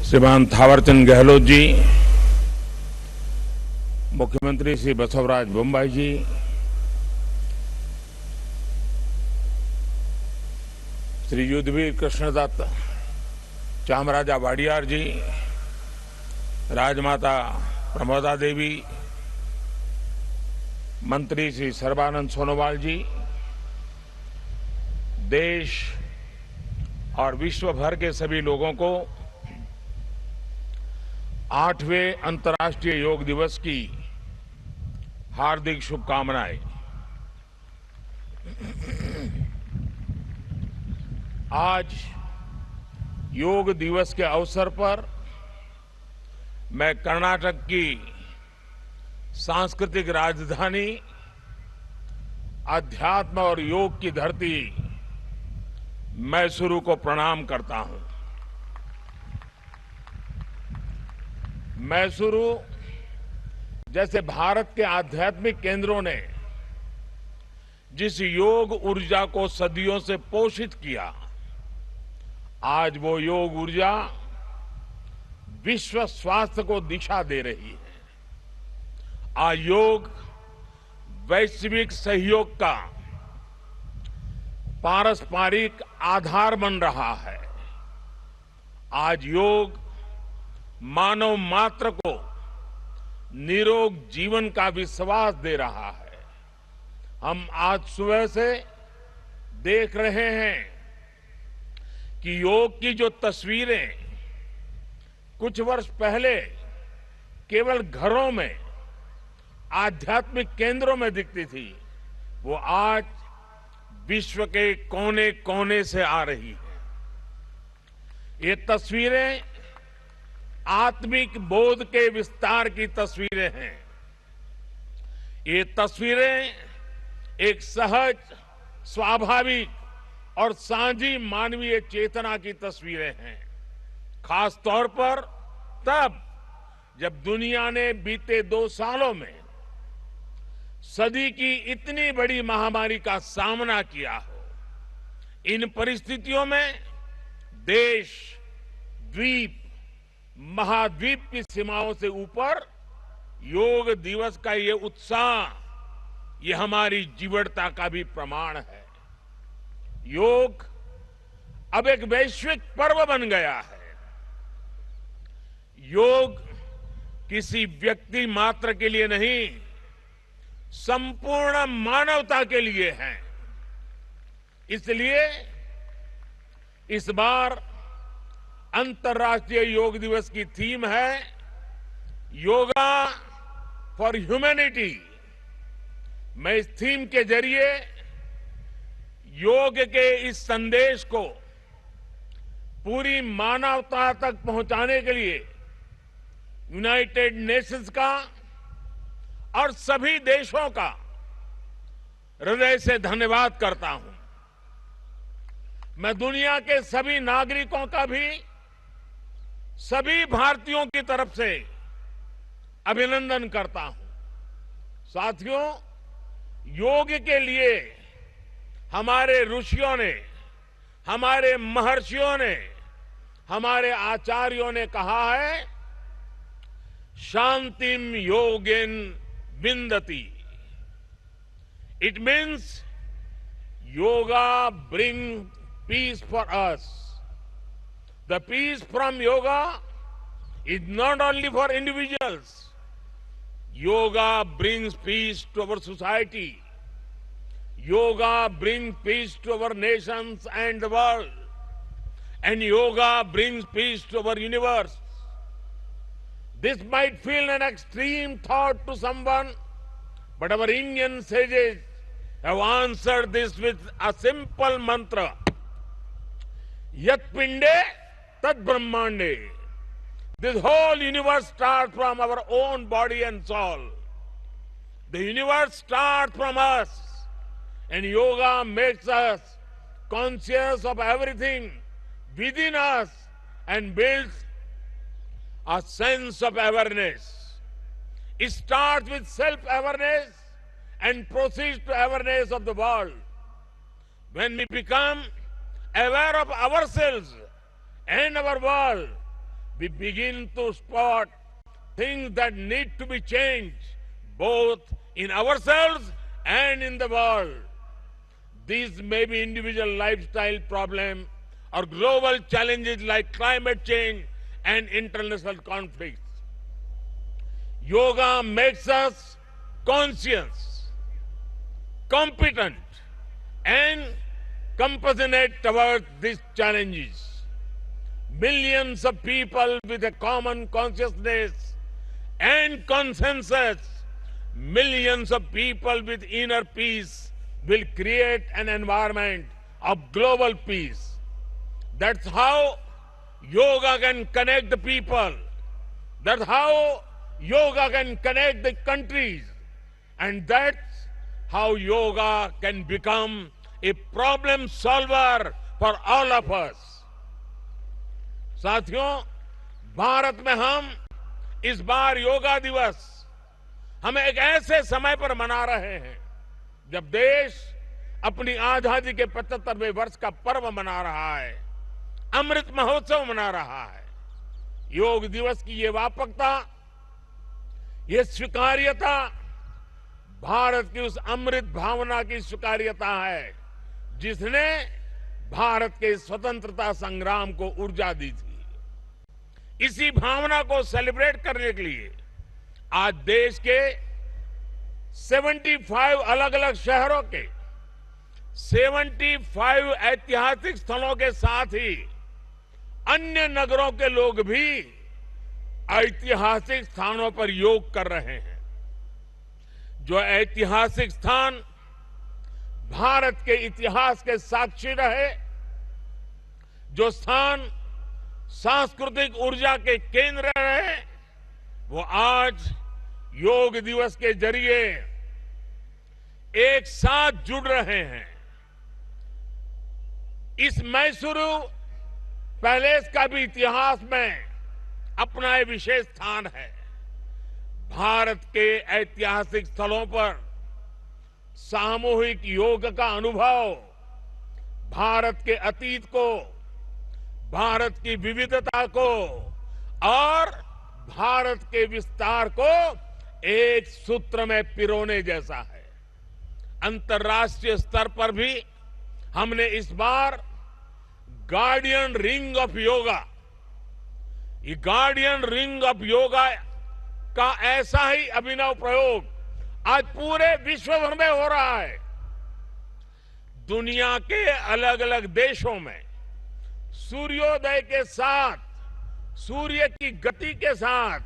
श्रीमान थावरचंद गहलोत जी, मुख्यमंत्री श्री बसवराज बोम्मई जी, श्री युद्धवीर कृष्णदत्त चामराजा वाडियार जी, राजमाता प्रमोदा देवी, मंत्री श्री सर्बानंद सोनोवाल जी, देश और विश्व भर के सभी लोगों को 8वें अंतर्राष्ट्रीय योग दिवस की हार्दिक शुभकामनाएं। आज योग दिवस के अवसर पर मैं कर्नाटक की सांस्कृतिक राजधानी, अध्यात्म और योग की धरती मैसूरू को प्रणाम करता हूं। मैसूरू जैसे भारत के आध्यात्मिक केंद्रों ने जिस योग ऊर्जा को सदियों से पोषित किया, आज वो योग ऊर्जा विश्व स्वास्थ्य को दिशा दे रही है। आज योग वैश्विक सहयोग का पारस्परिक आधार बन रहा है। आज योग मानव मात्र को निरोग जीवन का विश्वास दे रहा है। हम आज सुबह से देख रहे हैं कि योग की जो तस्वीरें कुछ वर्ष पहले केवल घरों में, आध्यात्मिक केंद्रों में दिखती थी, वो आज विश्व के कोने कोने से आ रही है। ये तस्वीरें आत्मिक बोध के विस्तार की तस्वीरें हैं। ये तस्वीरें एक सहज, स्वाभाविक और साझी मानवीय चेतना की तस्वीरें हैं। खास तौर पर तब जब दुनिया ने बीते 2 सालों में सदी की इतनी बड़ी महामारी का सामना किया हो। इन परिस्थितियों में देश, द्वीप, महाद्वीप की सीमाओं से ऊपर योग दिवस का ये उत्साह, ये हमारी जीवटता का भी प्रमाण है। योग अब एक वैश्विक पर्व बन गया है। योग किसी व्यक्ति मात्र के लिए नहीं, संपूर्ण मानवता के लिए है। इसलिए इस बार अंतर्राष्ट्रीय योग दिवस की थीम है योगा फॉर ह्यूमैनिटी। मैं इस थीम के जरिए योग के इस संदेश को पूरी मानवता तक पहुंचाने के लिए यूनाइटेड नेशंस का और सभी देशों का हृदय से धन्यवाद करता हूं। मैं दुनिया के सभी नागरिकों का भी सभी भारतीयों की तरफ से अभिनंदन करता हूं। साथियों, योग के लिए हमारे ऋषियों ने, हमारे महर्षियों ने, हमारे आचार्यों ने कहा है, शांतिम योगेन विंदति। It means yoga brings peace for us. The peace from yoga is not only for individuals. Yoga brings peace to our society. Yoga brings peace to our nations and the world. And yoga brings peace to our universe. This might feel an extreme thought to someone, but our Indian sages have answered this with a simple mantra. Yat pinde tad brahmande. This whole universe starts from our own body and soul. The universe starts from us, and yoga makes us conscious of everything within us and builds a sense of awareness. It starts with self-awareness and proceeds to awareness of the world. When we become aware of ourselves and our world, we begin to spot things that need to be changed, both in ourselves and in the world. These may be individual lifestyle problems or global challenges like climate change and international conflicts. Yoga makes us conscious, competent, and compassionate towards these challenges. Millions of people with a common consciousness and consensus, millions of people with inner peace will create an environment of global peace. That's how yoga can connect the people. That's how yoga can connect the countries. And that's how yoga can become a problem solver for all of us. साथियों, भारत में हम इस बार योगा दिवस हम एक ऐसे समय पर मना रहे हैं जब देश अपनी आजादी के 75वें वर्ष का पर्व मना रहा है, अमृत महोत्सव मना रहा है। योग दिवस की ये व्यापकता, ये स्वीकार्यता भारत की उस अमृत भावना की स्वीकार्यता है जिसने भारत के स्वतंत्रता संग्राम को ऊर्जा दी थी। इसी भावना को सेलिब्रेट करने के लिए आज देश के 75 अलग अलग शहरों के 75 ऐतिहासिक स्थलों के साथ ही अन्य नगरों के लोग भी ऐतिहासिक स्थानों पर योग कर रहे हैं। जो ऐतिहासिक स्थान भारत के इतिहास के साक्षी रहे, जो स्थान सांस्कृतिक ऊर्जा के केंद्र रहे, वो आज योग दिवस के जरिए एक साथ जुड़ रहे हैं। इस मैसूरू पैलेस का भी इतिहास में अपना एक विशेष स्थान है। भारत के ऐतिहासिक स्थलों पर सामूहिक योग का अनुभव भारत के अतीत को, भारत की विविधता को और भारत के विस्तार को एक सूत्र में पिरोने जैसा है। अंतर्राष्ट्रीय स्तर पर भी हमने इस बार गार्डियन रिंग ऑफ योगा, ये गार्डियन रिंग ऑफ योगा का ऐसा ही अभिनव प्रयोग आज पूरे विश्व भर में हो रहा है। दुनिया के अलग अलग देशों में सूर्योदय के साथ, सूर्य की गति के साथ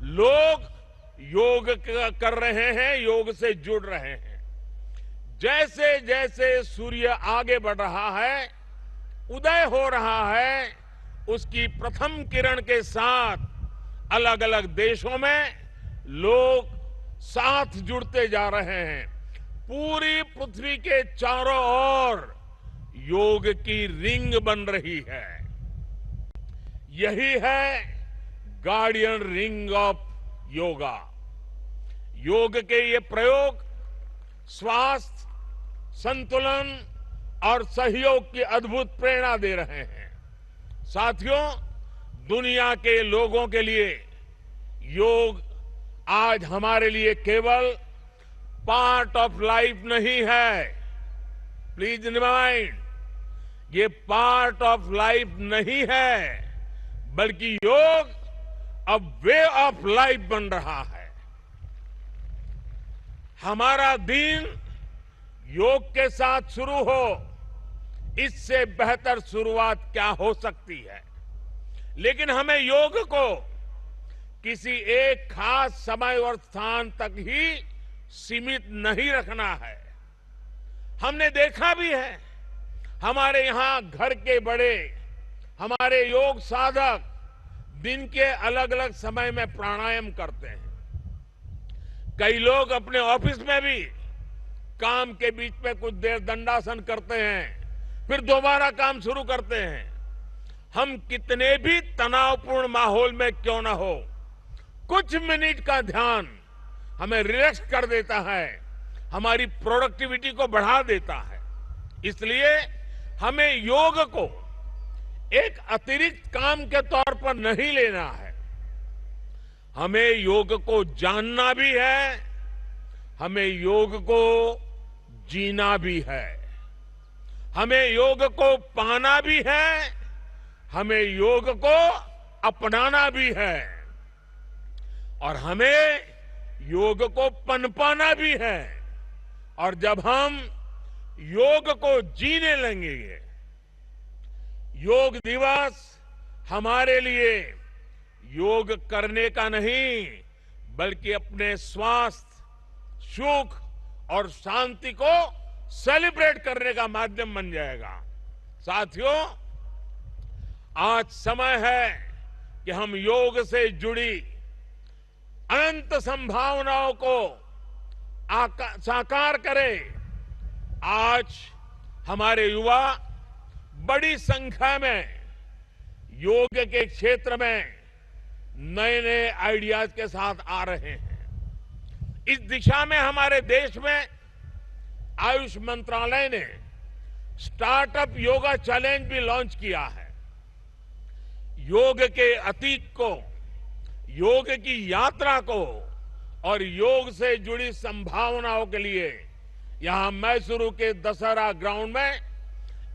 लोग योग कर रहे हैं, योग से जुड़ रहे हैं। जैसे जैसे सूर्य आगे बढ़ रहा है, उदय हो रहा है, उसकी प्रथम किरण के साथ अलग अलग देशों में लोग साथ जुड़ते जा रहे हैं। पूरी पृथ्वी के चारों ओर योग की रिंग बन रही है। यही है गार्डियन रिंग ऑफ योगा। योग के ये प्रयोग स्वास्थ्य, संतुलन और सहयोग की अद्भुत प्रेरणा दे रहे हैं। साथियों, दुनिया के लोगों के लिए योग आज हमारे लिए केवल पार्ट ऑफ लाइफ नहीं है। प्लीज रिमाइंड, ये पार्ट ऑफ लाइफ नहीं है, बल्कि योग अब वे ऑफ लाइफ बन रहा है। हमारा दिन योग के साथ शुरू हो, इससे बेहतर शुरुआत क्या हो सकती है। लेकिन हमें योग को किसी एक खास समय और स्थान तक ही सीमित नहीं रखना है। हमने देखा भी है, हमारे यहां घर के बड़े, हमारे योग साधक दिन के अलग अलग समय में प्राणायाम करते हैं। कई लोग अपने ऑफिस में भी काम के बीच में कुछ देर दंडासन करते हैं, फिर दोबारा काम शुरू करते हैं। हम कितने भी तनावपूर्ण माहौल में क्यों न हो, कुछ मिनट का ध्यान हमें रिलैक्स कर देता है, हमारी प्रोडक्टिविटी को बढ़ा देता है। इसलिए हमें योग को एक अतिरिक्त काम के तौर पर नहीं लेना है। हमें योग को जानना भी है, हमें योग को जीना भी है, हमें योग को पाना भी है, हमें योग को अपनाना भी है और हमें योग को पनपाना भी है। और जब हम योग को जीने लगेंगे, योग दिवस हमारे लिए योग करने का नहीं बल्कि अपने स्वास्थ्य, सुख और शांति को सेलिब्रेट करने का माध्यम बन जाएगा। साथियों, आज समय है कि हम योग से जुड़ी अनंत संभावनाओं को साकार करें। आज हमारे युवा बड़ी संख्या में योग के क्षेत्र में नए नए आइडियाज के साथ आ रहे हैं। इस दिशा में हमारे देश में आयुष मंत्रालय ने स्टार्टअप योगा चैलेंज भी लॉन्च किया है। योग के अतीत को, योग की यात्रा को और योग से जुड़ी संभावनाओं के लिए यहां मैसूरू के दशहरा ग्राउंड में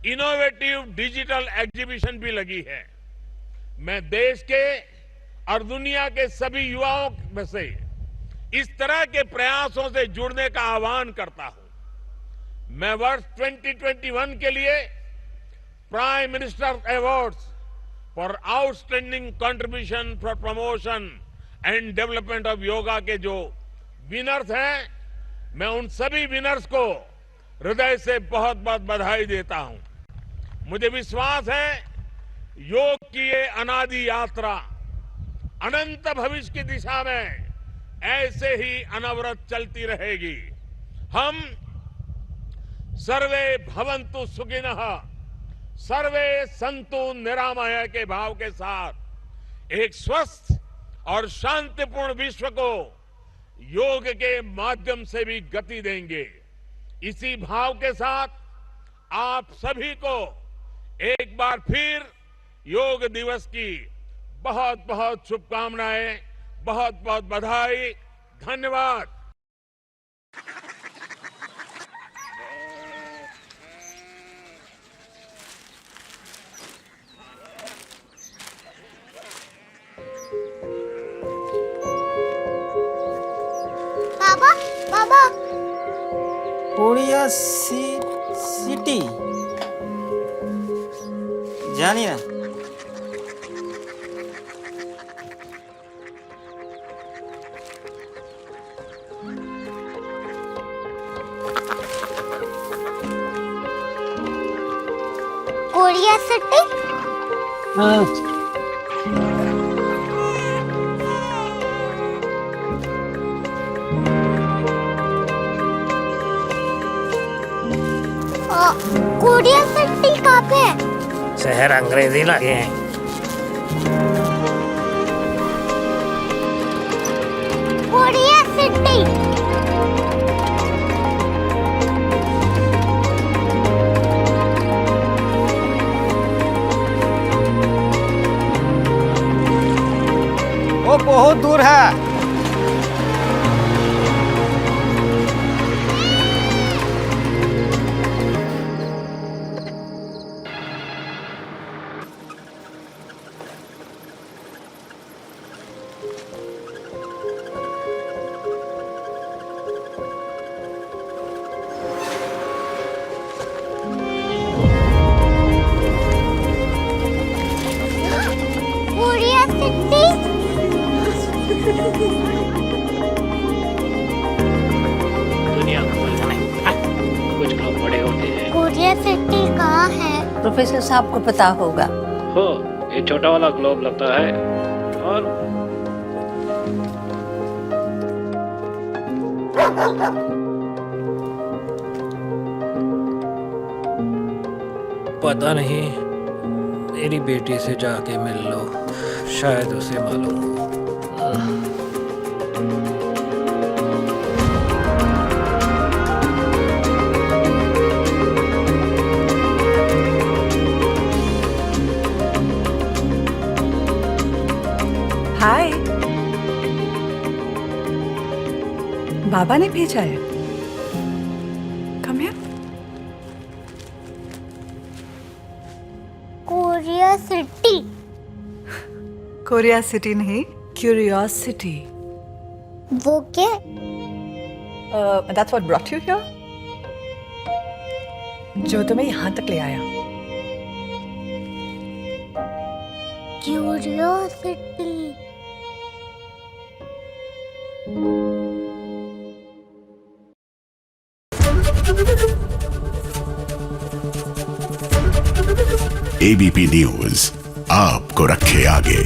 इनोवेटिव डिजिटल एग्जीबिशन भी लगी है। मैं देश के और दुनिया के सभी युवाओं में से इस तरह के प्रयासों से जुड़ने का आह्वान करता हूं। मैं वर्ष 2021 के लिए prime minister awards for outstanding contribution for promotion and development of yoga के जो विनर्स हैं, मैं उन सभी विनर्स को हृदय से बहुत बहुत बधाई देता हूं। मुझे विश्वास है योग की ये अनादि यात्रा अनंत भविष्य की दिशा में ऐसे ही अनवरत चलती रहेगी। हम सर्वे भवन्तु सुखिनः, सर्वे सन्तु निरामय के भाव के साथ एक स्वस्थ और शांतिपूर्ण विश्व को योग के माध्यम से भी गति देंगे। इसी भाव के साथ आप सभी को एक बार फिर योग दिवस की बहुत बहुत शुभकामनाएं, बहुत बहुत बधाई, धन्यवाद। बाबा, बाबा, कोरिया सिटी जानी ना। Korea city? हाँ। कोरिया सिटी कहाँ पे है? शहर अंग्रेजी लगे हैं। Korea city. वो बहुत दूर है। Korea city. दुनिया को बोलना नहीं। कुछ लोग बड़े होते हैं। कोरिया सिटी कहाँ है? प्रोफेसर साहब को पता होगा। हो, ये छोटा वाला ग्लोब लगता है और पता नहीं, मेरी बेटी से जाके मिल लो, शायद उसे मालूम हो। हाय। बाबा ने भेजा है। Come here. Korea city. Korea city नहीं, क्यूरियोसिटी। वो क्या? That's what brought you here? जो तुम्हें यहाँ तक ले आया। क्यूरियोसिटी। एबीपी न्यूज आपको रखे आगे।